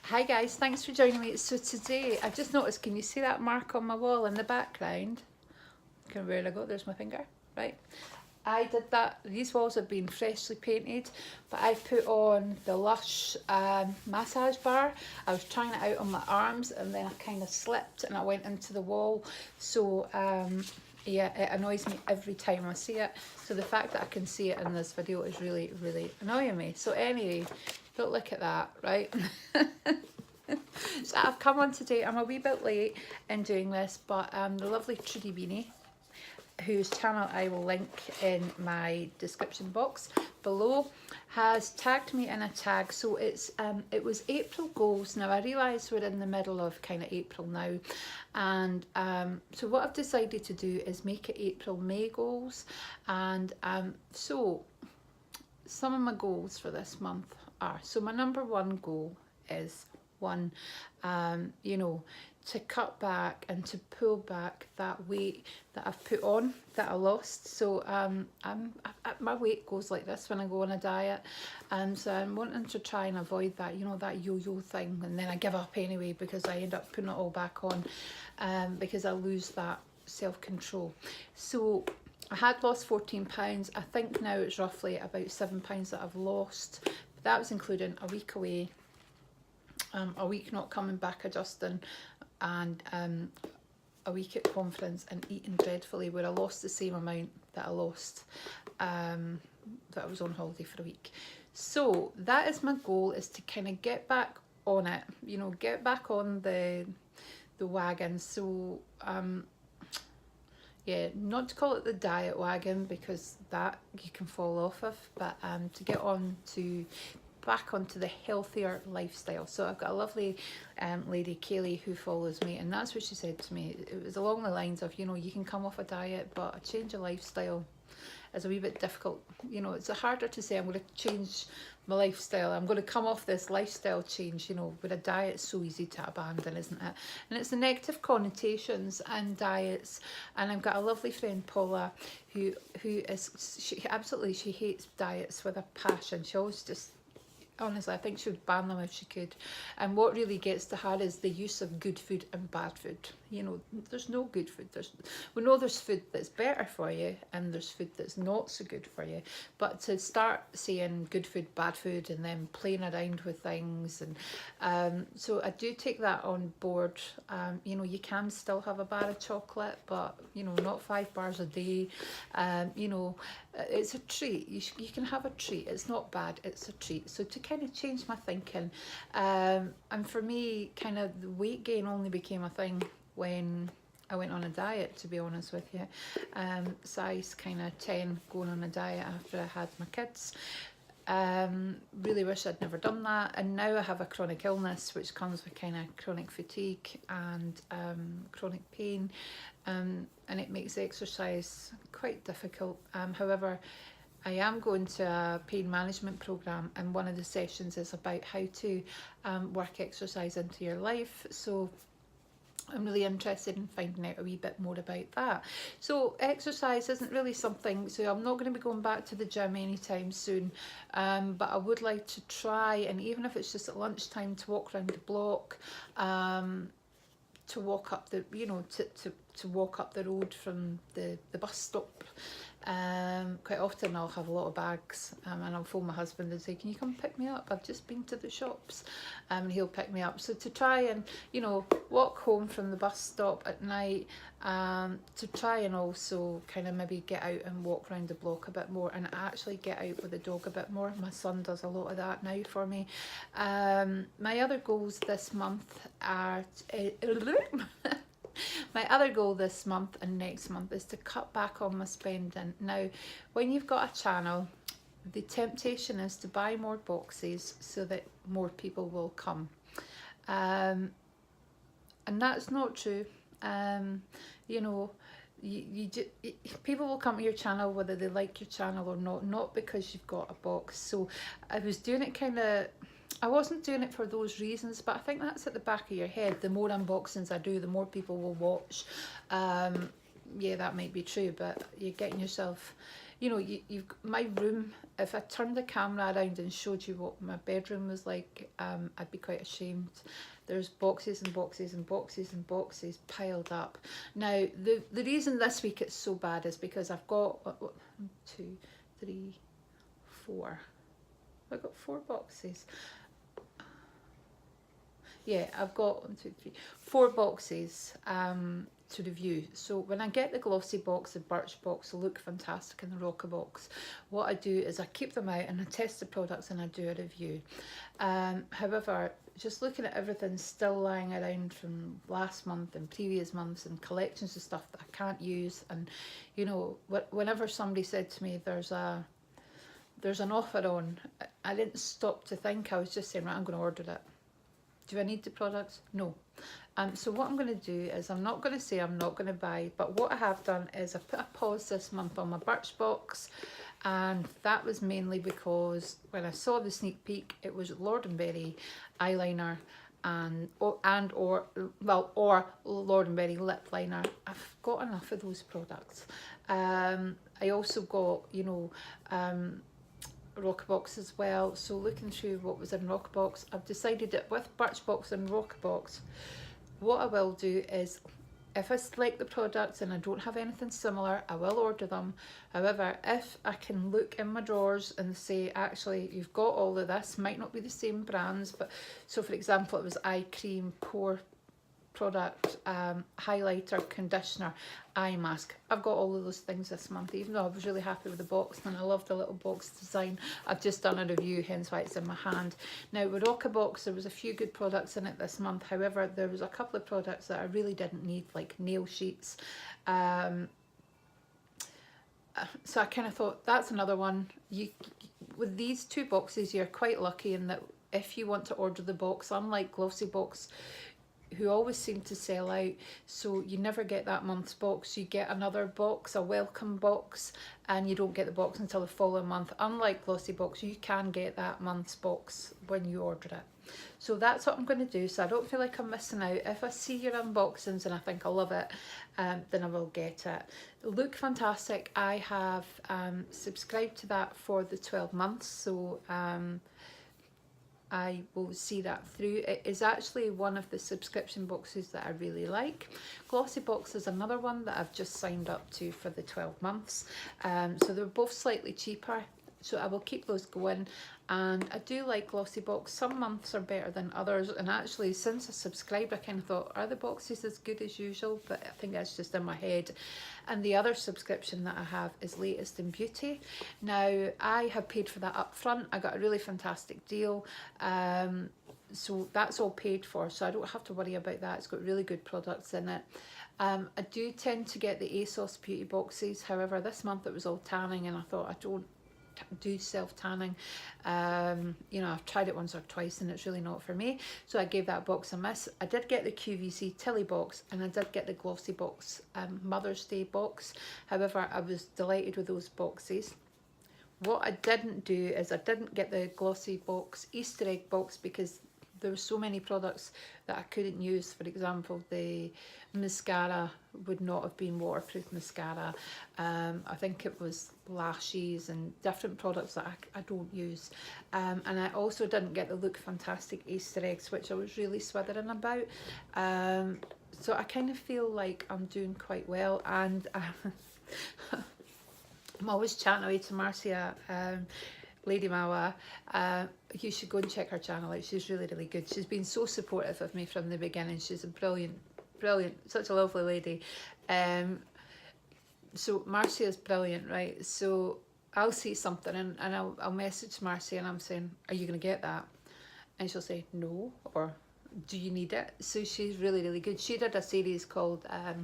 Hi guys, thanks for joining me. So today, I've just noticed, can you see that mark on my wall in the background? Can where I go? There's my finger, right? I did that. These walls have been freshly painted, but I put on the Lush massage bar. I was trying it out on my arms and then I kind of slipped and I went into the wall. So yeah, it annoys me every time I see it. So the fact that I can see it in this video is really, really annoying me. So anyway, don't look at that, right? So I've come on today. I'm a wee bit late in doing this, but the lovely Trudie beanie, whose channel I will link in my description box below, has tagged me in a tag. So it's it was April goals. Now I realise we're in the middle of kind of April now, and so what I've decided to do is make it April May goals. And so some of my goals for this month are, so my number one goal is one, you know, to cut back and to pull back that weight that I've put on, that I lost. So my weight goes like this when I go on a diet, and so I'm wanting to try and avoid that, you know, that yo-yo thing, and then I give up anyway because I end up putting it all back on, because I lose that self-control. So I had lost 14 pounds. I think now it's roughly about 7 pounds that I've lost. But that was including a week away, a week not coming back adjusting, and a week at conference and eating dreadfully, where I lost the same amount that I lost that I was on holiday for a week. So that is my goal, is to kind of get back on it, you know, get back on the wagon. So yeah, not to call it the diet wagon because that you can fall off of, but to get on to back onto the healthier lifestyle. So I've got a lovely lady, Kaylee, who follows me, and that's what she said to me. It was along the lines of, you know, you can come off a diet, but a change of lifestyle is a wee bit difficult. You know, it's harder to say I'm going to change my lifestyle, I'm going to come off this lifestyle change, you know, with a diet, it's so easy to abandon, isn't it? And it's the negative connotations and diets. And I've got a lovely friend, Paula, who is, she hates diets with a passion. She always just, honestly, I think she would ban them if she could. And what really gets to her is the use of good food and bad food. You know, there's no good food. We know there's food that's better for you and there's food that's not so good for you. But to start saying good food, bad food, and then playing around with things, and so I do take that on board. You know, you can still have a bar of chocolate, but you know, not 5 bars a day. You know, it's a treat. You can have a treat. It's not bad. It's a treat. So to kind of change my thinking, and for me, kind of the weight gain only became a thing when I went on a diet, to be honest with you. Size kind of 10, going on a diet after I had my kids. Really wish I'd never done that. And now I have a chronic illness which comes with kind of chronic fatigue and chronic pain, and it makes exercise quite difficult. However, I am going to a pain management program, and one of the sessions is about how to work exercise into your life. So I'm really interested in finding out a wee bit more about that. So exercise isn't really something, so I'm not going to be going back to the gym anytime soon, but I would like to try, and even if it's just at lunchtime, to walk around the block, to walk up the, you know, to walk up the road from the bus stop. Quite often I'll have a lot of bags, and I'll phone my husband and say, can you come pick me up? I've just been to the shops, and he'll pick me up. So to try and, you know, walk home from the bus stop at night, to try and also kind of maybe get out and walk around the block a bit more, and actually get out with the dog a bit more. My son does a lot of that now for me. My other goals this month are my other goal this month and next month is to cut back on my spending. Now, when you've got a channel, the temptation is to buy more boxes so that more people will come. And that's not true. You know, people will come to your channel whether they like your channel or not because you've got a box. So I was doing it kind of, I wasn't doing it for those reasons, but I think that's at the back of your head. The more unboxings I do, the more people will watch. Yeah, that might be true, but you're getting yourself, you know, my room, if I turned the camera around and showed you what my bedroom was like, I'd be quite ashamed. There's boxes and boxes and boxes and boxes piled up. Now, the reason this week it's so bad is because I've got 1, 2, 3, 4. I've got 4 boxes. Yeah, I've got 1, 2, 3, 4 boxes to review. So when I get the glossy box, the birch box, the look fantastic, and the rocker box, what I do is I keep them out and I test the products and I do a review. However, just looking at everything still lying around from last month and previous months and collections of stuff that I can't use, and you know, whenever somebody said to me there's an offer on, I didn't stop to think. I was just saying, right, I'm going to order it. Do I need the products? No. So what I'm going to do is, I'm not going to say I'm not going to buy, but what I have done is I put a pause this month on my birch box, and that was mainly because when I saw the sneak peek, it was Lord & Berry eyeliner or Lord & Berry lip liner. I've got enough of those products. I also got, you know, Rockbox as well. So looking through what was in Rockbox, I've decided that with Birchbox and Rockbox, what I will do is, if I select the products and I don't have anything similar, I will order them. However, if I can look in my drawers and say, actually, you've got all of this, might not be the same brands, but so for example, it was eye cream, pore product, highlighter, conditioner, eye mask. I've got all of those things this month, even though I was really happy with the box and I love the little box design. I've just done a review, hence why it's in my hand. Now with Rockbox, there was a few good products in it this month. However, there was a couple of products that I really didn't need, like nail sheets. So I kind of thought, that's another one. With these 2 boxes, you're quite lucky in that if you want to order the box, unlike Glossy Box, who always seem to sell out, so you never get that month's box. You get another box, a welcome box, and you don't get the box until the following month. Unlike Glossy Box, you can get that month's box when you order it. So that's what I'm going to do, so I don't feel like I'm missing out. If I see your unboxings and I think I love it, then I will get it. Look fantastic. I have subscribed to that for the 12 months, so I will see that through. It is actually one of the subscription boxes that I really like. Glossy Box is another one that I've just signed up to for the 12 months. So they're both slightly cheaper, so I will keep those going. And I do like Glossy Box. Some months are better than others, and actually since I subscribed I kind of thought, are the boxes as good as usual? But I think that's just in my head. And the other subscription that I have is Latest in Beauty. Now I have paid for that up front. I got a really fantastic deal, so that's all paid for, so I don't have to worry about that. It's got really good products in it. I do tend to get the ASOS beauty boxes. However, this month it was all tanning, and I thought, I don't do self-tanning. You know, I've tried it once or twice and it's really not for me, so I gave that box a miss. I did get the QVC Tilly box, and I did get the Glossy Box Mother's Day box. However, I was delighted with those boxes. What I didn't do is I didn't get the Glossy Box Easter egg box because there were so many products that I couldn't use. For example, the mascara would not have been waterproof mascara. I think it was lashes and different products that I don't use. And I also didn't get the Look Fantastic Easter eggs, which I was really swithering about. So I kind of feel like I'm doing quite well. And I'm always chatting away to Marcia, Lady Mawa. You should go and check her channel out. She's really, really good. She's been so supportive of me from the beginning. She's a brilliant, such a lovely lady. So Marcia is brilliant, right? So I'll see something and I'll message Marcia and I'm saying, are you going to get that? And she'll say, no, or do you need it? So she's really, really good. She did a series called, oh,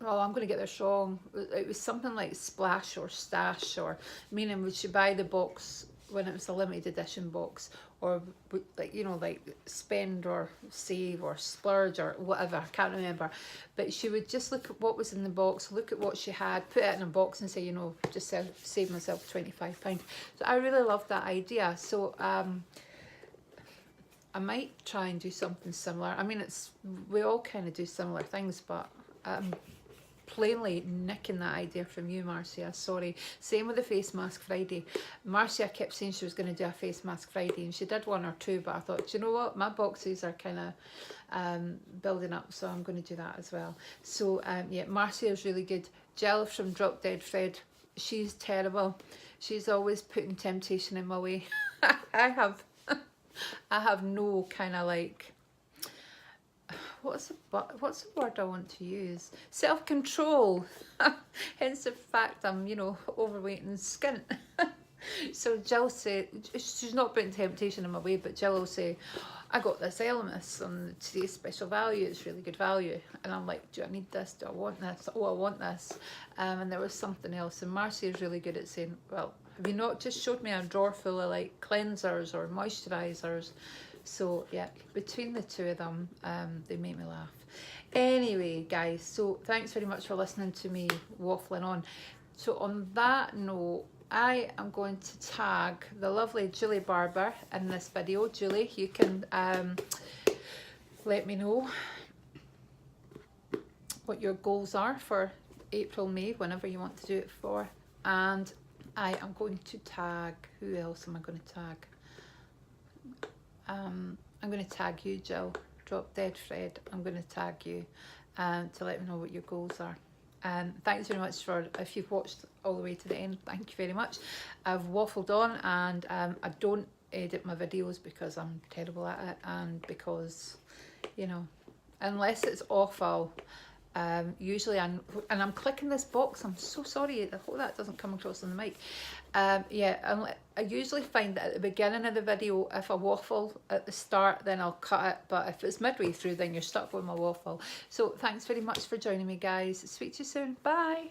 I'm going to get this wrong. It was something like Splash or Stash, or meaning would she buy the box when it was a limited edition box, or like, you know, like spend or save or splurge or whatever, I can't remember. But she would just look at what was in the box, look at what she had, put it in a box and say, you know, just save myself £25. So I really loved that idea. So I might try and do something similar. I mean, we all kind of do similar things, but plainly nicking that idea from you, Marcia. Sorry. Same with the face mask Friday. Marcia kept saying she was going to do a face mask Friday, and she did one or two, but I thought, do you know what? My boxes are kind of building up, so I'm going to do that as well. So yeah, Marcia is really good. Jill from Drop Dead Fred, she's terrible. She's always putting temptation in my way. I have no kind of like, what's the word I want to use? Self-control. Hence the fact I'm, you know, overweight and skint. So Jill said, she's not putting temptation in my way, but Jill will say, I got this Elemis on today's special value, it's really good value. And I'm like, do I need this? Do I want this? Oh, I want this. And there was something else. And Marcy is really good at saying, well, have you not just showed me a drawer full of like cleansers or moisturisers? So yeah, between the two of them, they make me laugh. Anyway, guys, so thanks very much for listening to me waffling on. So on that note, I am going to tag the lovely Julie Barbour in this video. Julie, you can let me know what your goals are for April, May, whenever you want to do it for. And I am going to tag, who else am I going to tag? I'm going to tag you, Jill. Drop Dead Fred, I'm going to tag you to let me know what your goals are. Thanks very much for, if you've watched all the way to the end, thank you very much. I've waffled on, and I don't edit my videos because I'm terrible at it, and because, you know, unless it's awful, usually and I'm clicking this box, I'm so sorry, I hope that doesn't come across on the mic. Yeah, I usually find that at the beginning of the video, if I waffle at the start, then I'll cut it, but if it's midway through, then you're stuck with my waffle. So thanks very much for joining me, guys. Speak to you soon. Bye.